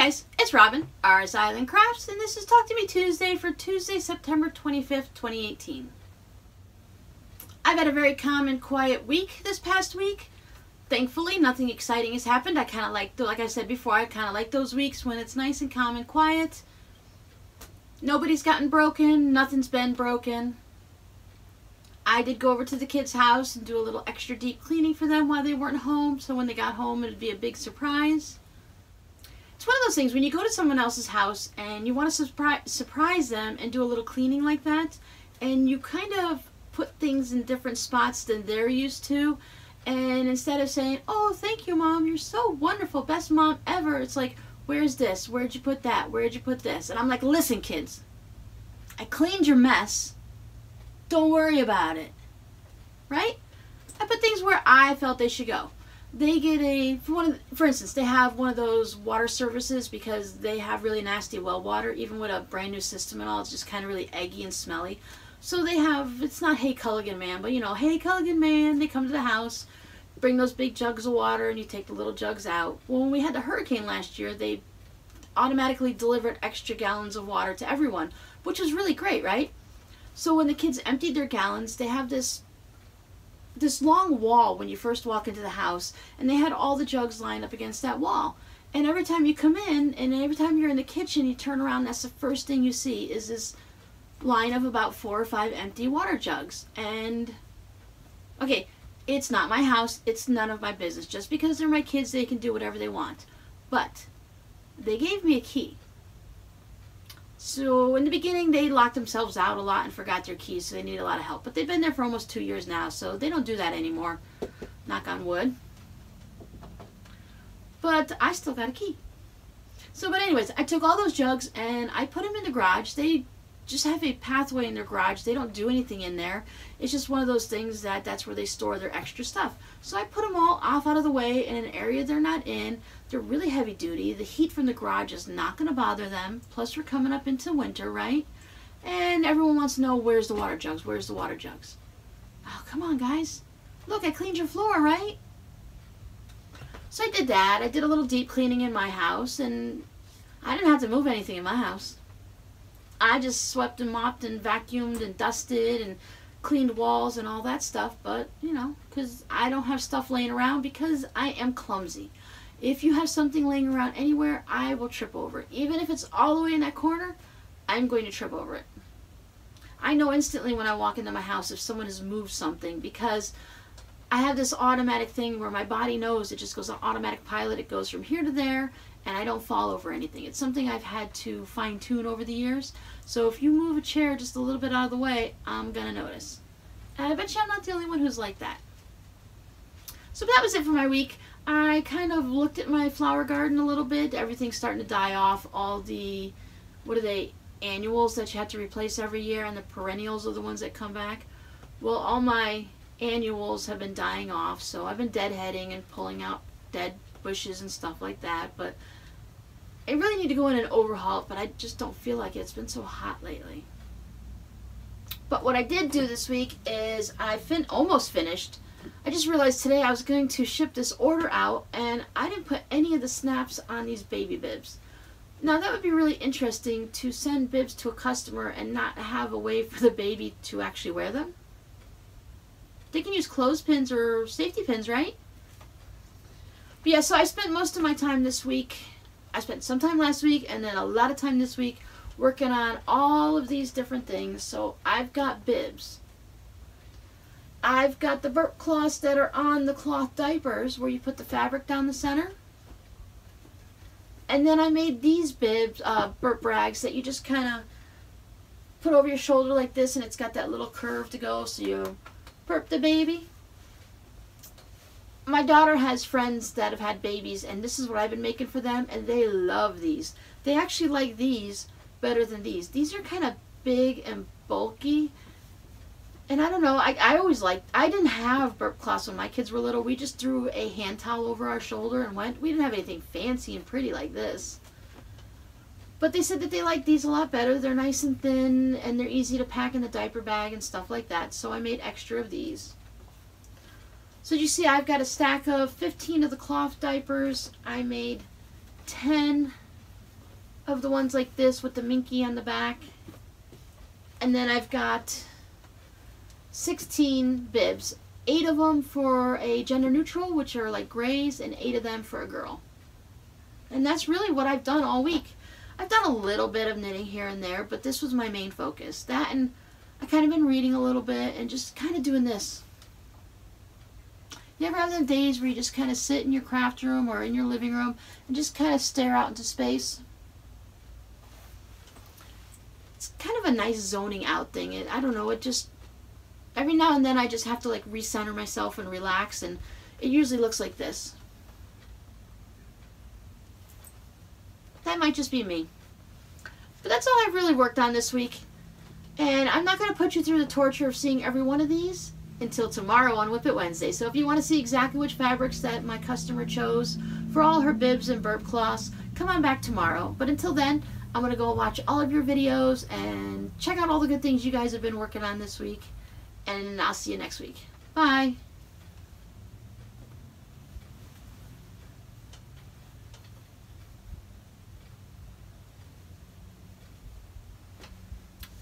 Hey guys, it's Robin, RsIslandCrafts, and this is Talk to Me Tuesday for Tuesday, September 25th, 2018. I've had a very calm and quiet week this past week. Thankfully, nothing exciting has happened. I kind of like I said before, I kind of like those weeks when it's nice and calm and quiet. Nobody's gotten broken, nothing's been broken. I did go over to the kids' house and do a little extra deep cleaning for them while they weren't home, so when they got home, it'd be a big surprise. It's one of those things when you go to someone else's house and you want to surprise them and do a little cleaning like that, and you kind of put things in different spots than they're used to, and instead of saying, "Oh, thank you, Mom, you're so wonderful, best mom ever," it's like, "Where's this? Where'd you put that? Where'd you put this?" And I'm like, "Listen, kids, I cleaned your mess. Don't worry about it." Right? I put things where I felt they should go. They get for instance, they have one of those water services because they have really nasty well water. Even with a brand new system and all, it's just kind of really eggy and smelly. So they have, it's not Hey Culligan Man, but you know, Hey Culligan Man, they come to the house, bring those big jugs of water, and you take the little jugs out. Well, when we had the hurricane last year, they automatically delivered extra gallons of water to everyone, which was really great, right? So when the kids emptied their gallons, they have this long wall when you first walk into the house, and they had all the jugs lined up against that wall. And every time you come in, and every time you're in the kitchen, you turn around, that's the first thing you see is this line of about 4 or 5 empty water jugs. And okay, it's not my house, it's none of my business. Just because they're my kids, they can do whatever they want. But they gave me a key. So in the beginning, they locked themselves out a lot and forgot their keys, so they need a lot of help. But they've been there for almost 2 years now, so they don't do that anymore. Knock on wood. But I still got a key. So, but anyways, I took all those jugs and I put them in the garage. They just have a pathway in their garage. They don't do anything in there. It's just one of those things that's where they store their extra stuff. So I put them all off out of the way in an area they're not in. They're really heavy duty. The heat from the garage is not going to bother them. Plus we're coming up into winter, right? And everyone wants to know, where's the water jugs? Where's the water jugs? Oh, come on, guys. Look, I cleaned your floor, right? So I did that. I did a little deep cleaning in my house, and I didn't have to move anything in my house. I just swept and mopped and vacuumed and dusted and cleaned walls and all that stuff. But, you know, because I don't have stuff laying around because I am clumsy. If you have something laying around anywhere, I will trip over it. Even if it's all the way in that corner, I'm going to trip over it. I know instantly when I walk into my house if someone has moved something, because I have this automatic thing where my body knows it just goes on automatic pilot. It goes from here to there, and I don't fall over anything. It's something I've had to fine-tune over the years. So if you move a chair just a little bit out of the way, I'm going to notice. And I bet you I'm not the only one who's like that. So that was it for my week. I kind of looked at my flower garden a little bit. Everything's starting to die off. All the, what are they, annuals that you have to replace every year, and the perennials are the ones that come back. Well, all my annuals have been dying off, so I've been deadheading and pulling out dead bushes and stuff like that. But I really need to go in and overhaul it, but I just don't feel like it. It's been so hot lately. But what I did do this week is I almost finished. I just realized today I was going to ship this order out, and I didn't put any of the snaps on these baby bibs. Now that would be really interesting, to send bibs to a customer and not have a way for the baby to actually wear them. They can use clothespins or safety pins, right? But yeah, so I spent most of my time this week. I spent some time last week and then a lot of time this week working on all of these different things. So I've got bibs. I've got the burp cloths that are on the cloth diapers where you put the fabric down the center. And then I made these bibs, burp rags, that you just kind of put over your shoulder like this, and it's got that little curve to go so you burp the baby. My daughter has friends that have had babies, and this is what I've been making for them, and they love these. They actually like these better than these. These are kind of big and bulky. And I don't know, I always liked, I didn't have burp cloths when my kids were little. We just threw a hand towel over our shoulder and went. We didn't have anything fancy and pretty like this. But they said that they like these a lot better. They're nice and thin, and they're easy to pack in the diaper bag and stuff like that. So I made extra of these. So you see, I've got a stack of 15 of the cloth diapers. I made 10 of the ones like this with the minky on the back. And then I've got 16 bibs. 8 of them for a gender neutral, which are like grays, and 8 of them for a girl. And that's really what I've done all week. I've done a little bit of knitting here and there, but this was my main focus. That, and I kind of been reading a little bit and just kind of doing this. You ever have them days where you just kind of sit in your craft room or in your living room and just kind of stare out into space? It's kind of a nice zoning out thing. I don't know, it just, every now and then I just have to like recenter myself and relax, and it usually looks like this. That might just be me. But that's all I've really worked on this week. And I'm not going to put you through the torture of seeing every one of these until tomorrow on Whip It Wednesday. So if you want to see exactly which fabrics that my customer chose for all her bibs and burp cloths, come on back tomorrow. But until then, I'm going to go watch all of your videos and check out all the good things you guys have been working on this week. And I'll see you next week. Bye.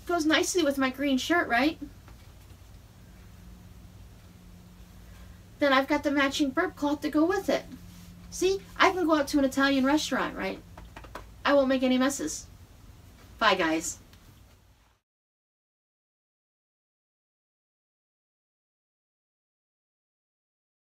Goes nicely with my green shirt, right? Then I've got the matching burp cloth to go with it. See, I can go out to an Italian restaurant, right? I won't make any messes. Bye, guys.